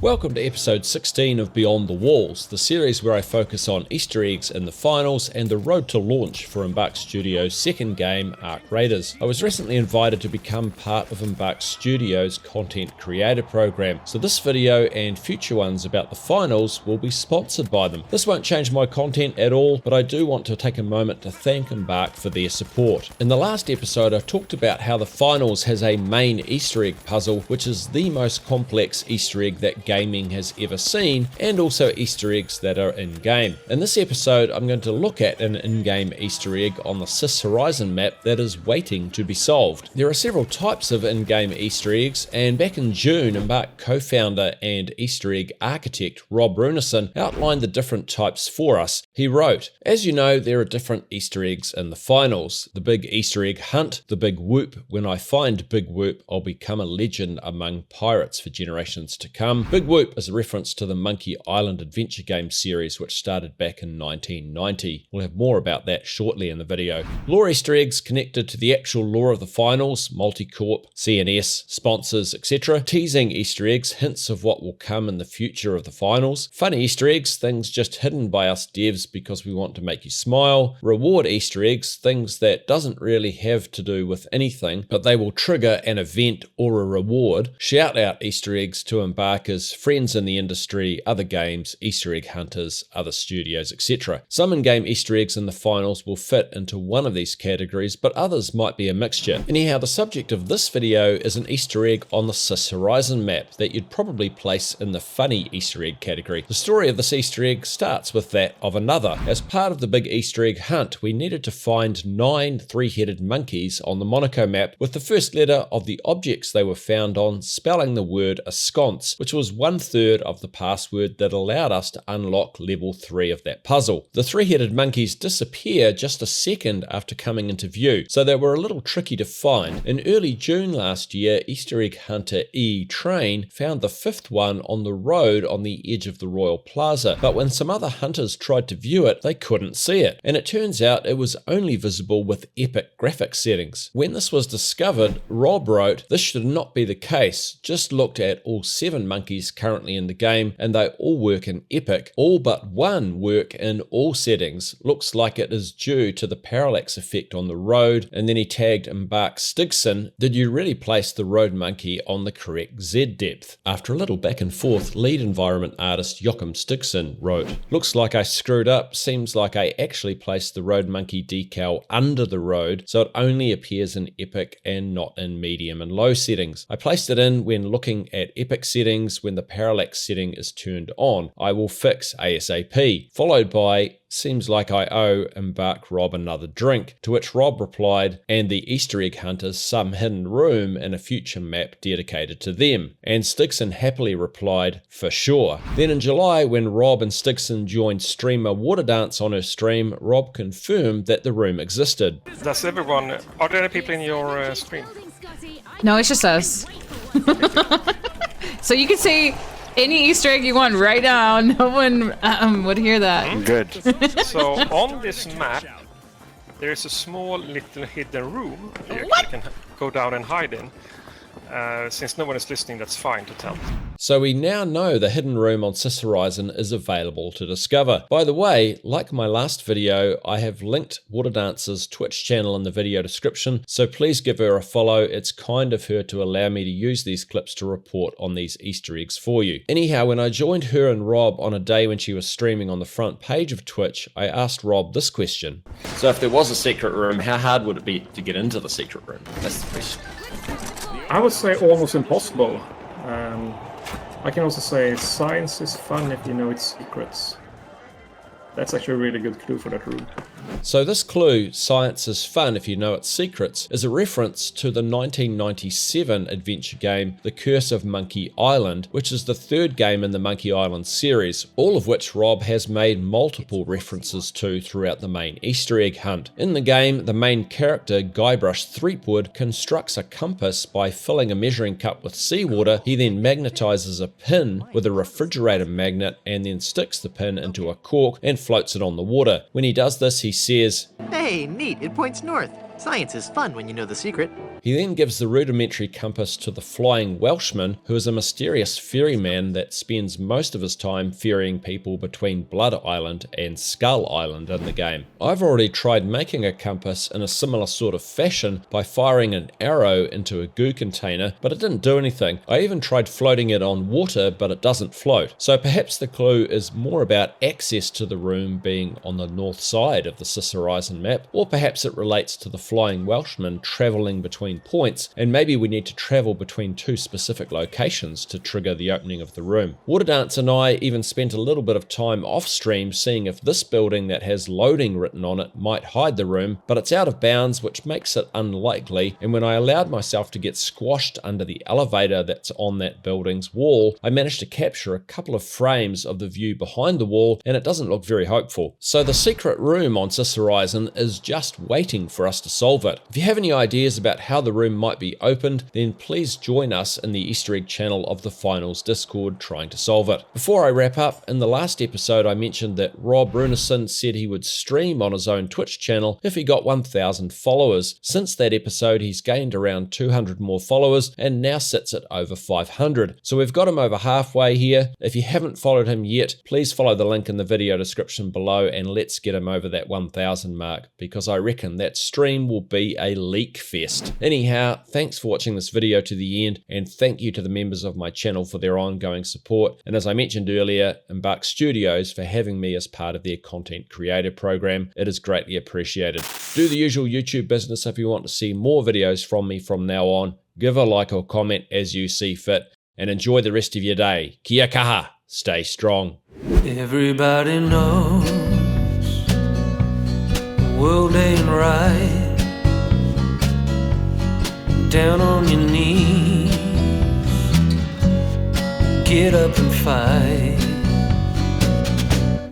Welcome to episode 16 of Beyond the Walls, the series where I focus on Easter eggs in the finals and the road to launch for Embark Studios' second game, Ark Raiders. I was recently invited to become part of Embark Studios' content creator program, so this video and future ones about the finals will be sponsored by them. This won't change my content at all, but I do want to take a moment to thank Embark for their support. In the last episode I talked about how the finals has a main Easter egg puzzle, which is the most complex Easter egg that gaming has ever seen, and also Easter eggs that are in-game. In this episode I'm going to look at an in-game Easter egg on the SYS HORIZON map that is waiting to be solved. There are several types of in-game Easter eggs, and back in June Embark co-founder and Easter egg architect Rob Runesson outlined the different types for us. He wrote, "As you know, there are different Easter eggs in the finals. The big Easter egg hunt, the big whoop. When I find big whoop, I'll become a legend among pirates for generations to come." Big Whoop is a reference to the Monkey Island adventure game series which started back in 1990. We'll have more about that shortly in the video. Lore Easter eggs connected to the actual lore of the finals, Multicorp, CNS, sponsors, etc. Teasing Easter eggs, hints of what will come in the future of the finals. Funny Easter eggs, things just hidden by us devs because we want to make you smile. Reward Easter eggs, things that doesn't really have to do with anything, but they will trigger an event or a reward. Shout out Easter eggs to Embarkers, friends in the industry, other games, Easter egg hunters, other studios, etc. Some in-game Easter eggs in the finals will fit into one of these categories, but others might be a mixture. Anyhow, the subject of this video is an Easter egg on the SYS HORIZON map that you'd probably place in the funny Easter egg category. The story of this Easter egg starts with that of another. As part of the big Easter egg hunt, we needed to find 9 three-headed monkeys on the Monaco map, with the first letter of the objects they were found on spelling the word ensconce, which was 1/3 of the password that allowed us to unlock level 3 of that puzzle. The three-headed monkeys disappear just a second after coming into view, so they were a little tricky to find. In early June last year, Easter egg hunter E-Train found the 5th one on the road on the edge of the Royal Plaza, but when some other hunters tried to view it, they couldn't see it, and it turns out it was only visible with epic graphics settings. When this was discovered, Rob wrote, "This should not be the case. Just looked at all 7 monkeys currently in the game and they all work in epic. All but one work in all settings. Looks like it is due to the parallax effect on the road." And then he tagged Embark Studios. "Did you really place the road monkey on the correct Z depth?" After a little back and forth, lead environment artist Joachim Stigson wrote, "Looks like I screwed up. Seems like I actually placed the road monkey decal under the road, so it only appears in epic and not in medium and low settings. I placed it in when looking at epic settings when the parallax setting is turned on. I will fix ASAP." Followed by, "Seems like I owe Embark Rob another drink," to which Rob replied, "And the Easter egg hunters some hidden room in a future map dedicated to them." And Stigson happily replied, "For sure." Then in July, when Rob and Stigson joined streamer Water Dance on her stream, Rob confirmed that the room existed. Are there any people in your stream? No, it's just us. So you can say any Easter egg you want right now. No one would hear that. Good. So on this map, there is a small little hidden room that you can go down and hide in. Since no one is listening, that's fine to tell. So we now know the hidden room on SYS HORIZON is available to discover. By the way, like my last video, I have linked Water Dance's Twitch channel in the video description, so please give her a follow. It's kind of her to allow me to use these clips to report on these Easter eggs for you. Anyhow, when I joined her and Rob on a day when she was streaming on the front page of Twitch, I asked Rob this question. So if there was a secret room, how hard would it be to get into the secret room? That's the question. I would say almost impossible. I can also say science is fun if you know its secrets. That's actually a really good clue for that room. So this clue, "Science is fun if you know its secrets," is a reference to the 1997 adventure game The Curse of Monkey Island, which is the 3rd game in the Monkey Island series, all of which Rob has made multiple references to throughout the main Easter egg hunt. In the game, the main character, Guybrush Threepwood, constructs a compass by filling a measuring cup with seawater. He then magnetizes a pin with a refrigerator magnet and then sticks the pin into a cork and floats it on the water. When he does this, he says, "Hey, neat, it points north." Science is fun when you know the secret. He then gives the rudimentary compass to the Flying Welshman, who is a mysterious ferryman that spends most of his time ferrying people between Blood Island and Skull Island in the game. I've already tried making a compass in a similar sort of fashion by firing an arrow into a goo container, but it didn't do anything. I even tried floating it on water, but it doesn't float. So perhaps the clue is more about access to the room being on the north side of the SYS HORIZON map, or perhaps it relates to the Flying Welshman traveling between points, and maybe we need to travel between two specific locations to trigger the opening of the room. Waterdance and I even spent a little bit of time off stream seeing if this building that has loading written on it might hide the room, but it's out of bounds, which makes it unlikely, and when I allowed myself to get squashed under the elevator that's on that building's wall, I managed to capture a couple of frames of the view behind the wall, and it doesn't look very hopeful. So the secret room on SYS HORIZON is just waiting for us to solve it. If you have any ideas about how the room might be opened, then please join us in the Easter egg channel of the Finals Discord trying to solve it. Before I wrap up, in the last episode I mentioned that Rob Runesson said he would stream on his own Twitch channel if he got 1,000 followers. Since that episode he's gained around 200 more followers and now sits at over 500. So we've got him over halfway here. If you haven't followed him yet, please follow the link in the video description below and let's get him over that 1,000 mark, because I reckon that stream will be a leak fest. Anyhow, thanks for watching this video to the end, and thank you to the members of my channel for their ongoing support, and as I mentioned earlier, Embark Studios for having me as part of their content creator program. It is greatly appreciated. Do the usual YouTube business if you want to see more videos from me from now on. Give a like or comment as you see fit, and enjoy the rest of your day. Kia kaha, stay strong. Everybody knows the world ain't right. Down on your knees, get up and fight.